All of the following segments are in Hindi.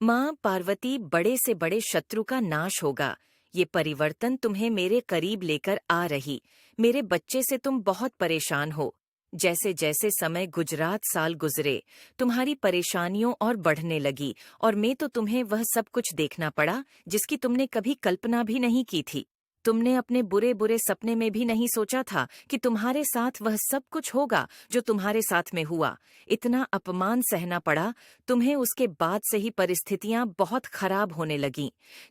माँ पार्वती, बड़े से बड़े शत्रु का नाश होगा। ये परिवर्तन तुम्हें मेरे करीब लेकर आ रही। मेरे बच्चे से तुम बहुत परेशान हो। जैसे जैसे समय गुजरात साल गुजरे, तुम्हारी परेशानियों और बढ़ने लगी, और मैं तो तुम्हें वह सब कुछ देखना पड़ा जिसकी तुमने कभी कल्पना भी नहीं की थी। तुमने अपने बुरे बुरे सपने में भी नहीं सोचा था कि तुम्हारे साथ वह सब कुछ होगा जो तुम्हारे साथ में हुआ। इतना अपमान सहना पड़ा तुम्हें, उसके बाद से ही परिस्थितियां बहुत खराब होने लगीं।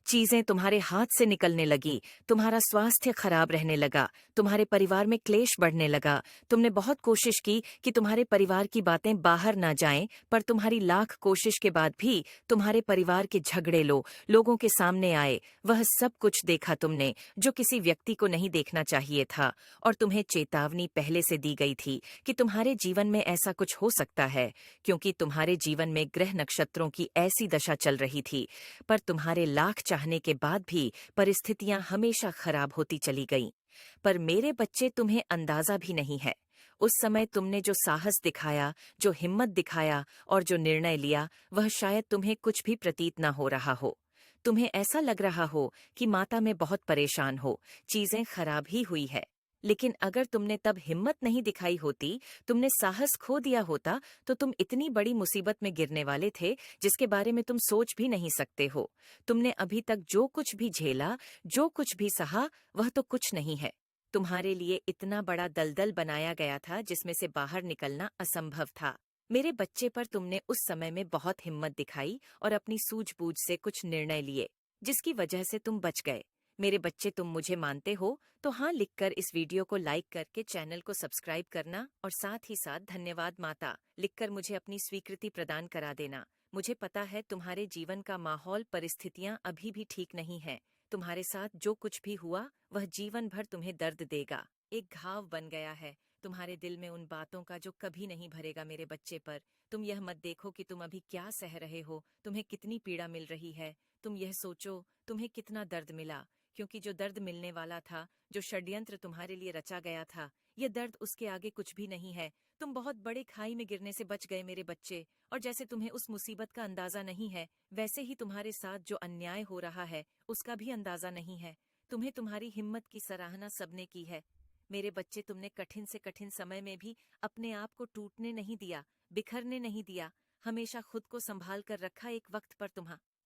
चीजें तुम्हारे हाथ से निकलने लगी, तुम्हारा स्वास्थ्य खराब रहने लगा, तुम्हारे परिवार में क्लेश बढ़ने लगा। तुमने बहुत कोशिश की कि तुम्हारे परिवार की बातें बाहर ना जाएं, पर तुम्हारी लाख कोशिश के बाद भी तुम्हारे परिवार के झगड़े लोगों के सामने आए। वह सब कुछ देखा तुमने जो किसी व्यक्ति को नहीं देखना चाहिए था, और तुम्हें चेतावनी पहले से दी गई थी कि तुम्हारे जीवन में ऐसा कुछ हो सकता है, क्योंकि तुम्हारे जीवन में ग्रह नक्षत्रों की ऐसी दशा चल रही थी। पर तुम्हारे लाख चाहने के बाद भी परिस्थितियां हमेशा खराब होती चली गईं। पर मेरे बच्चे, तुम्हें अंदाजा भी नहीं है। उस समय तुमने जो साहस दिखाया, जो हिम्मत दिखाया और जो निर्णय लिया, वह शायद तुम्हें कुछ भी प्रतीत न हो रहा हो। तुम्हें ऐसा लग रहा हो कि माता में बहुत परेशान हो, चीजें खराब ही हुई है। लेकिन अगर तुमने तब हिम्मत नहीं दिखाई होती, तुमने साहस खो दिया होता, तो तुम इतनी बड़ी मुसीबत में गिरने वाले थे जिसके बारे में तुम सोच भी नहीं सकते हो। तुमने अभी तक जो कुछ भी झेला, जो कुछ भी सहा, वह तो कुछ नहीं है। तुम्हारे लिए इतना बड़ा दलदल बनाया गया था जिसमें से बाहर निकलना असंभव था। मेरे बच्चे, पर तुमने उस समय में बहुत हिम्मत दिखाई और अपनी सूझबूझ से कुछ निर्णय लिए, जिसकी वजह से तुम बच गए। मेरे बच्चे, तुम मुझे मानते हो तो हाँ लिखकर इस वीडियो को लाइक करके चैनल को सब्सक्राइब करना, और साथ ही साथ धन्यवाद माता लिखकर मुझे अपनी स्वीकृति प्रदान करा देना। मुझे पता है तुम्हारे जीवन का माहौल, परिस्थितियां अभी भी ठीक नहीं है। तुम्हारे साथ जो कुछ भी हुआ वह जीवन भर तुम्हें दर्द देगा, एक घाव बन गया है तुम्हारे दिल में उन बातों का जो कभी नहीं भरेगा। मेरे बच्चे, पर तुम यह मत देखो कि तुम अभी क्या सह रहे हो, तुम्हें कितनी पीड़ा मिल रही है। तुम यह सोचो तुम्हें कितना दर्द मिला, क्योंकि जो दर्द मिलने वाला था, जो षड्यंत्र तुम्हारे लिए रचा गया था, यह दर्द उसके आगे कुछ भी नहीं है। तुम बहुत बड़े खाई में गिरने से बच गए मेरे बच्चे, और जैसे तुम्हें उस मुसीबत का अंदाजा नहीं है, वैसे ही तुम्हारे साथ जो अन्याय हो रहा है उसका भी अंदाजा नहीं है। तुम्हें तुम्हारी हिम्मत की सराहना सबने की है। मेरे बच्चे, तुमने कठिन से कठिन समय में भी अपने आप को टूटने नहीं दिया, बिखरने नहीं दिया, हमेशा खुद को संभाल कर रखा। एक वक्त पर